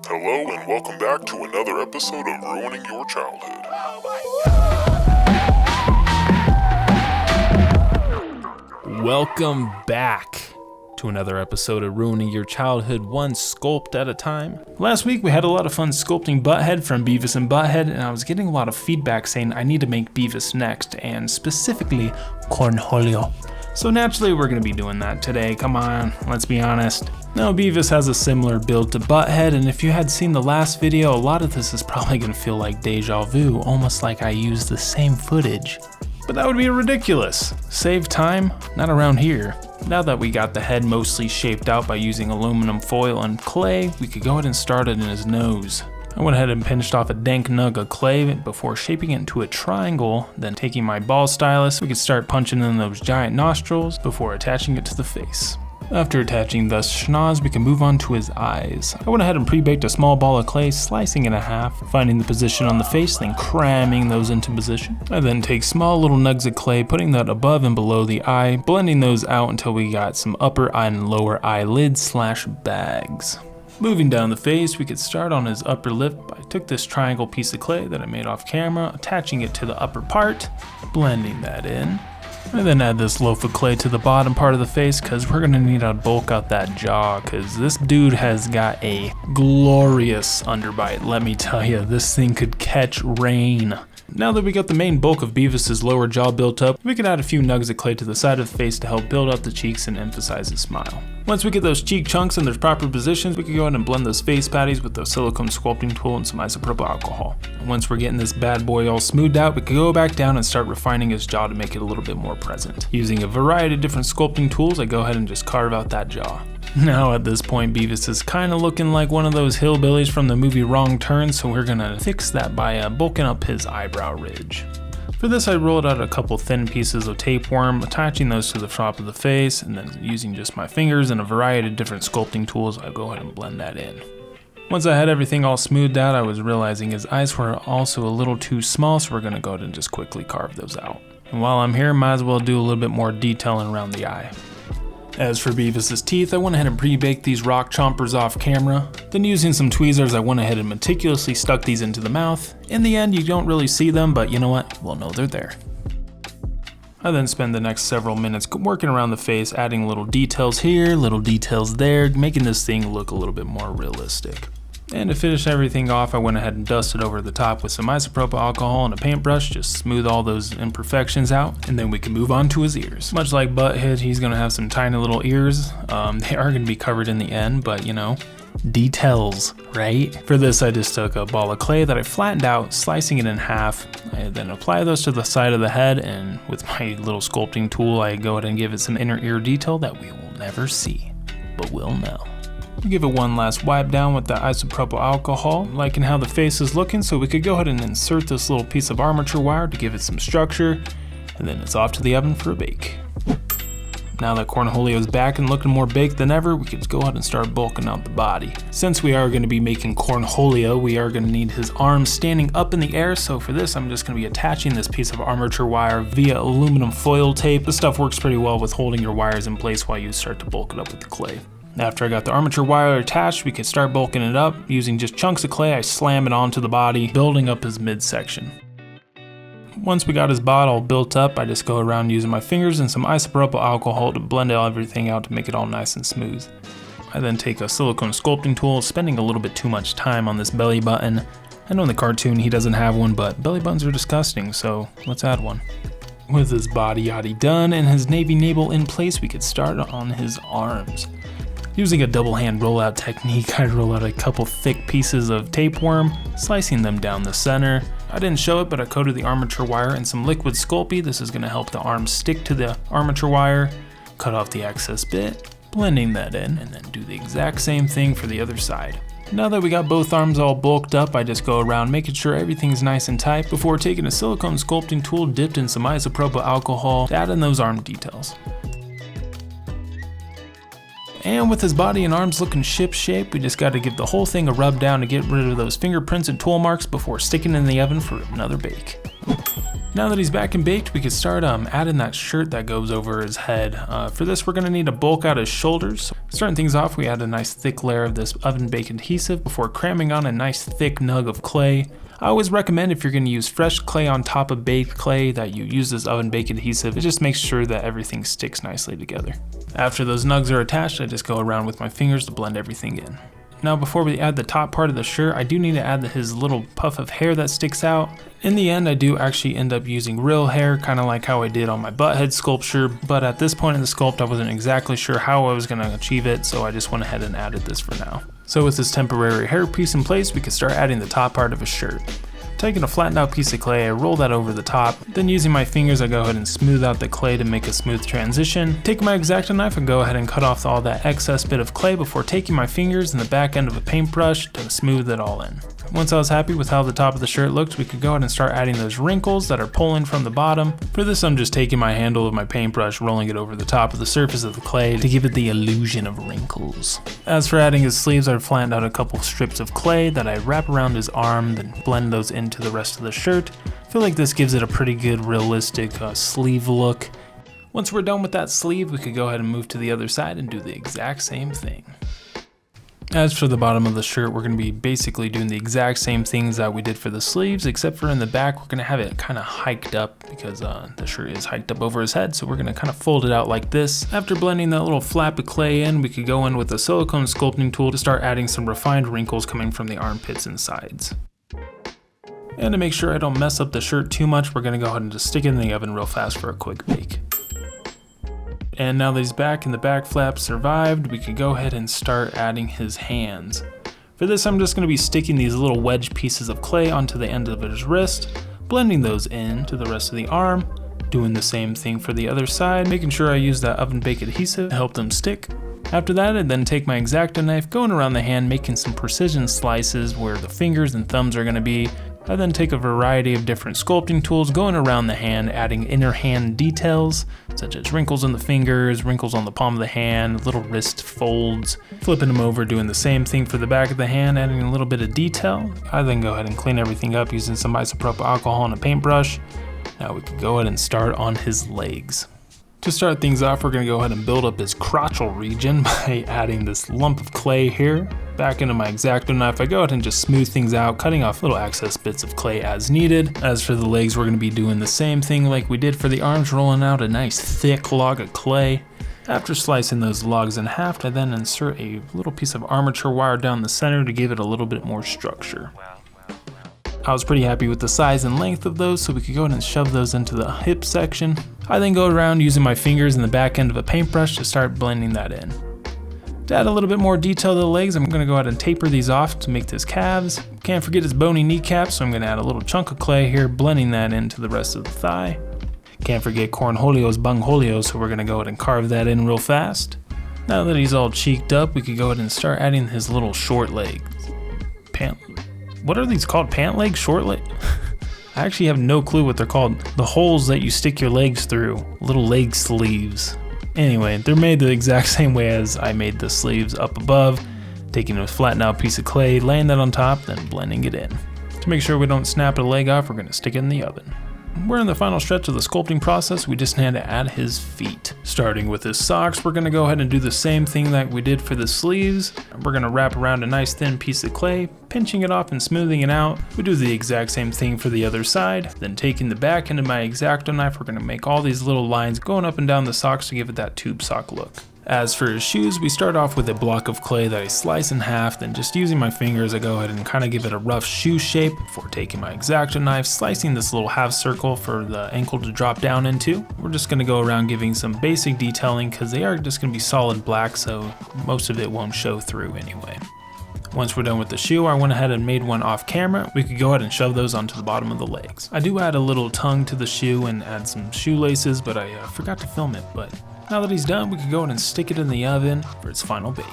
Hello and welcome back to another episode of Ruining Your Childhood. Welcome back to another episode of Ruining Your Childhood, one sculpt at a time. Last week we had a lot of fun sculpting Butt-Head from Beavis and Butt-Head, and I was getting a lot of feedback saying I need to make Beavis next, and specifically Cornholio. So naturally we're going to be doing that today. Come on, let's be honest. Now Beavis has a similar build to Butt-Head, and if you had seen the last video, a lot of this is probably going to feel like deja vu, almost like I used the same footage. But that would be ridiculous. Save time? Not around here. Now that we got the head mostly shaped out by using aluminum foil and clay, we could go ahead and start it in his nose. I went ahead and pinched off a dank nug of clay before shaping it into a triangle, then taking my ball stylus, we could start punching in those giant nostrils before attaching it to the face. After attaching the schnoz, we can move on to his eyes. I went ahead and pre-baked a small ball of clay, slicing it in half, finding the position on the face, then cramming those into position. I then take small little nugs of clay, putting that above and below the eye, blending those out until we got some upper and lower eyelids / bags. Moving down the face, we could start on his upper lip. I took this triangle piece of clay that I made off camera, attaching it to the upper part, blending that in. I then add this loaf of clay to the bottom part of the face because we're going to need to bulk out that jaw because this dude has got a glorious underbite. Let me tell you, this thing could catch rain. Now that we got the main bulk of Beavis' lower jaw built up, we can add a few nugs of clay to the side of the face to help build out the cheeks and emphasize his smile. Once we get those cheek chunks in their proper positions, we can go ahead and blend those face patties with the silicone sculpting tool and some isopropyl alcohol. And once we're getting this bad boy all smoothed out, we can go back down and start refining his jaw to make it a little bit more present. Using a variety of different sculpting tools, I go ahead and just carve out that jaw. Now at this point, Beavis is kind of looking like one of those hillbillies from the movie Wrong Turn, so we're gonna fix that by bulking up his eyebrow ridge. For this, I rolled out a couple thin pieces of tapeworm, attaching those to the top of the face, and then using just my fingers and a variety of different sculpting tools, I go ahead and blend that in. Once I had everything all smoothed out, I was realizing his eyes were also a little too small, so we're gonna go ahead and just quickly carve those out. And while I'm here, might as well do a little bit more detailing around the eye. As for Beavis' teeth, I went ahead and pre-baked these rock chompers off camera. Then using some tweezers, I went ahead and meticulously stuck these into the mouth. In the end, you don't really see them, but you know what? We'll know they're there. I then spend the next several minutes working around the face, adding little details here, little details there, making this thing look a little bit more realistic. And to finish everything off, I went ahead and dusted over the top with some isopropyl alcohol and a paintbrush, just smooth all those imperfections out, and then we can move on to his ears. Much like Butt-Head, he's gonna have some tiny little ears. They are gonna be covered in the end, but you know, details, right? For this, I just took a ball of clay that I flattened out, slicing it in half. I then apply those to the side of the head, and with my little sculpting tool, I go ahead and give it some inner ear detail that we will never see, but we'll know. We give it one last wipe down with the isopropyl alcohol, liking how the face is looking, so we could go ahead and insert this little piece of armature wire to give it some structure, and then it's off to the oven for a bake. Now that Cornholio is back and looking more baked than ever, we could go ahead and start bulking out the body. Since we are going to be making Cornholio, we are going to need his arms standing up in the air, so for this I'm just going to be attaching this piece of armature wire via aluminum foil tape. This stuff works pretty well with holding your wires in place while you start to bulk it up with the clay. After I got the armature wire attached, we could start bulking it up. Using just chunks of clay, I slam it onto the body, building up his midsection. Once we got his body all built up, I just go around using my fingers and some isopropyl alcohol to blend everything out to make it all nice and smooth. I then take a silicone sculpting tool, spending a little bit too much time on this belly button. I know in the cartoon he doesn't have one, but belly buttons are disgusting, so let's add one. With his body yachty done and his navy navel in place, we could start on his arms. Using a double hand rollout technique, I roll out a couple thick pieces of tapeworm, slicing them down the center. I didn't show it, but I coated the armature wire in some liquid Sculpey. This is going to help the arms stick to the armature wire. Cut off the excess bit, blending that in, and then do the exact same thing for the other side. Now that we got both arms all bulked up, I just go around making sure everything's nice and tight before taking a silicone sculpting tool dipped in some isopropyl alcohol to add in those arm details. And with his body and arms looking ship shape, we just got to give the whole thing a rub down to get rid of those fingerprints and tool marks before sticking in the oven for another bake. Now that he's back and baked, we can start adding that shirt that goes over his head. For this, we're going to need to bulk out his shoulders. Starting things off, we add a nice thick layer of this oven baked adhesive before cramming on a nice thick nug of clay. I always recommend, if you're going to use fresh clay on top of baked clay, that you use this oven baked adhesive. It just makes sure that everything sticks nicely together. After those nugs are attached, I just go around with my fingers to blend everything in. Now before we add the top part of the shirt, I do need to add his little puff of hair that sticks out. In the end, I do actually end up using real hair, kind of like how I did on my Butt-Head sculpture, but at this point in the sculpt, I wasn't exactly sure how I was going to achieve it, so I just went ahead and added this for now. So with this temporary hair piece in place, we can start adding the top part of his shirt. Taking a flattened out piece of clay, I roll that over the top, then using my fingers I go ahead and smooth out the clay to make a smooth transition. Taking my X-Acto knife, I go ahead and cut off all that excess bit of clay before taking my fingers and the back end of a paintbrush to smooth it all in. Once I was happy with how the top of the shirt looked, we could go ahead and start adding those wrinkles that are pulling from the bottom. For this, I'm just taking my handle of my paintbrush, rolling it over the top of the surface of the clay to give it the illusion of wrinkles. As for adding his sleeves, I flattened out a couple strips of clay that I wrap around his arm, then blend those into the rest of the shirt. I feel like this gives it a pretty good realistic sleeve look. Once we're done with that sleeve, we could go ahead and move to the other side and do the exact same thing. As for the bottom of the shirt, we're going to be basically doing the exact same things that we did for the sleeves, except for in the back, we're going to have it kind of hiked up because the shirt is hiked up over his head. So we're going to kind of fold it out like this. After blending that little flap of clay in, we could go in with a silicone sculpting tool to start adding some refined wrinkles coming from the armpits and sides. And to make sure I don't mess up the shirt too much, we're going to go ahead and just stick it in the oven real fast for a quick bake. And now that he's back and the back flap survived, we could go ahead and start adding his hands. For this, I'm just going to be sticking these little wedge pieces of clay onto the end of his wrist, blending those in to the rest of the arm, doing the same thing for the other side, making sure I use that oven baked adhesive to help them stick. After that, I then take my X-Acto knife, going around the hand, making some precision slices where the fingers and thumbs are going to be. I then take a variety of different sculpting tools, going around the hand, adding inner hand details, such as wrinkles on the fingers, wrinkles on the palm of the hand, little wrist folds, flipping them over, doing the same thing for the back of the hand, adding a little bit of detail. I then go ahead and clean everything up using some isopropyl alcohol and a paintbrush. Now we can go ahead and start on his legs. To start things off, we're going to go ahead and build up his crotchal region by adding this lump of clay here. Back into my X-Acto knife, I go ahead and just smooth things out, cutting off little excess bits of clay as needed. As for the legs, we're going to be doing the same thing like we did for the arms, rolling out a nice thick log of clay. After slicing those logs in half, I then insert a little piece of armature wire down the center to give it a little bit more structure. I was pretty happy with the size and length of those, so we could go ahead and shove those into the hip section. I then go around using my fingers and the back end of a paintbrush to start blending that in. To add a little bit more detail to the legs, I'm going to go ahead and taper these off to make his calves. Can't forget his bony kneecaps, so I'm going to add a little chunk of clay here, blending that into the rest of the thigh. Can't forget Cornholio's bungholio, so we're going to go ahead and carve that in real fast. Now that he's all cheeked up, we could go ahead and start adding his little short legs. What are these called? Pant legs? Short leg? I actually have no clue what they're called. The holes that you stick your legs through. Little leg sleeves. Anyway, they're made the exact same way as I made the sleeves up above. Taking a flattened out piece of clay, laying that on top, then blending it in. To make sure we don't snap a leg off, we're going to stick it in the oven. We're in the final stretch of the sculpting process. We just had to add his feet. Starting with his socks, we're going to go ahead and do the same thing that we did for the sleeves. We're going to wrap around a nice thin piece of clay, pinching it off and smoothing it out. We do the exact same thing for the other side. Then taking the back end of my X-Acto knife, we're going to make all these little lines going up and down the socks to give it that tube sock look. As for his shoes, we start off with a block of clay that I slice in half, then just using my fingers I go ahead and kind of give it a rough shoe shape before taking my X-Acto knife, slicing this little half circle for the ankle to drop down into. We're just going to go around giving some basic detailing because they are just going to be solid black, so most of it won't show through anyway. Once we're done with the shoe, I went ahead and made one off camera. We could go ahead and shove those onto the bottom of the legs. I do add a little tongue to the shoe and add some shoelaces, but I forgot to film it, but now that he's done, we can go ahead and stick it in the oven for its final bake.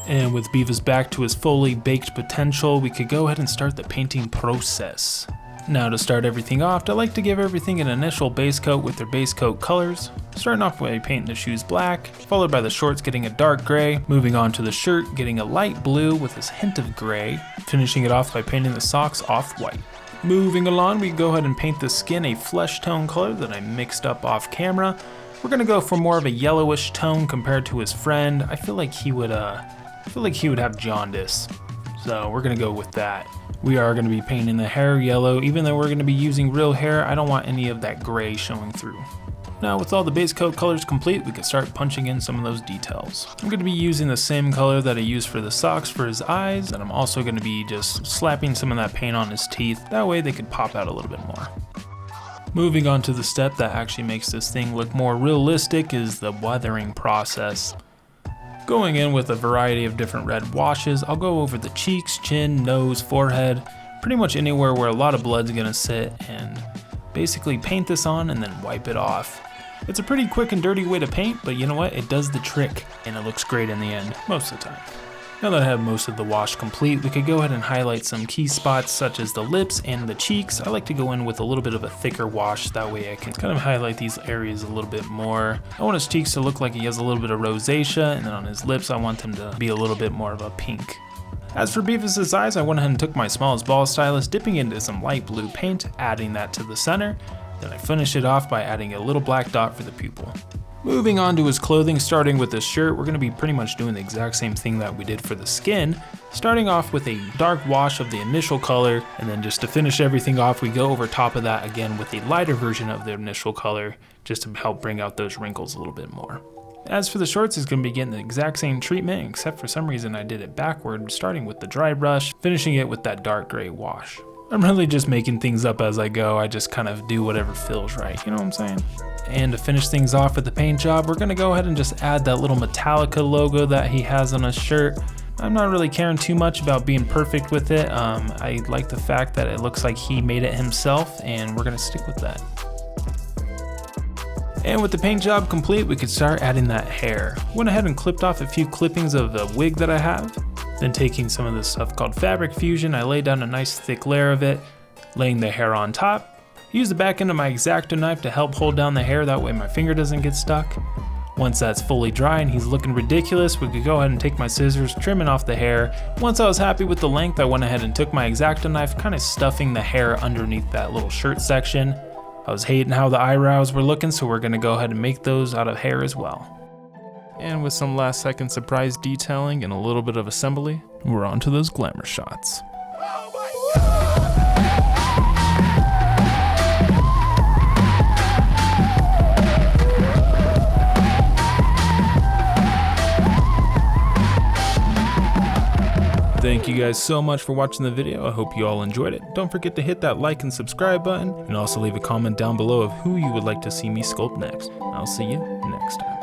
And with Beavis back to his fully baked potential, we could go ahead and start the painting process. Now to start everything off, I like to give everything an initial base coat with their base coat colors. Starting off by painting the shoes black, followed by the shorts getting a dark gray, moving on to the shirt getting a light blue with a hint of gray, finishing it off by painting the socks off-white. Moving along, we go ahead and paint the skin a flesh tone color that I mixed up off camera. We're gonna go for more of a yellowish tone compared to his friend. I feel like he would have jaundice, so we're gonna go with that. We are gonna be painting the hair yellow. Even though we're gonna be using real hair, I don't want any of that gray showing through. Now with all the base coat colors complete, we can start punching in some of those details. I'm going to be using the same color that I used for the socks for his eyes, and I'm also going to be just slapping some of that paint on his teeth. That way they could pop out a little bit more. Moving on to the step that actually makes this thing look more realistic is the weathering process. Going in with a variety of different red washes, I'll go over the cheeks, chin, nose, forehead, pretty much anywhere where a lot of blood's going to sit, and basically paint this on and then wipe it off. It's a pretty quick and dirty way to paint, but you know what? It does the trick, and it looks great in the end, most of the time. Now that I have most of the wash complete, we could go ahead and highlight some key spots such as the lips and the cheeks. I like to go in with a little bit of a thicker wash, that way I can kind of highlight these areas a little bit more. I want his cheeks to look like he has a little bit of rosacea, and then on his lips I want him to be a little bit more of a pink. As for Beavis' eyes, I went ahead and took my smallest ball stylus, dipping into some light blue paint, adding that to the center. Then I finished it off by adding a little black dot for the pupil. Moving on to his clothing, starting with his shirt, we're going to be pretty much doing the exact same thing that we did for the skin. Starting off with a dark wash of the initial color, and then just to finish everything off, we go over top of that again with a lighter version of the initial color, just to help bring out those wrinkles a little bit more. As for the shorts, it's going to be getting the exact same treatment, except for some reason I did it backward, starting with the dry brush, finishing it with that dark gray wash. I'm really just making things up as I go. I just kind of do whatever feels right, you know what I'm saying? And to finish things off with the paint job, we're gonna go ahead and just add that little Metallica logo that he has on his shirt. I'm not really caring too much about being perfect with it. I like the fact that it looks like he made it himself, and we're gonna stick with that. And with the paint job complete, we could start adding that hair. Went ahead and clipped off a few clippings of the wig that I have. Then taking some of this stuff called fabric fusion, I laid down a nice thick layer of it, laying the hair on top. Use the back end of my X-Acto knife to help hold down the hair, that way my finger doesn't get stuck. Once that's fully dry and he's looking ridiculous, we could go ahead and take my scissors, trimming off the hair. Once I was happy with the length, I went ahead and took my X-Acto knife, kind of stuffing the hair underneath that little shirt section. I was hating how the eyebrows were looking, so we're gonna go ahead and make those out of hair as well. And with some last second surprise detailing and a little bit of assembly, we're on to those glamour shots. Thank you guys so much for watching the video. I hope you all enjoyed it. Don't forget to hit that like and subscribe button, and also leave a comment down below of who you would like to see me sculpt next. I'll see you next time.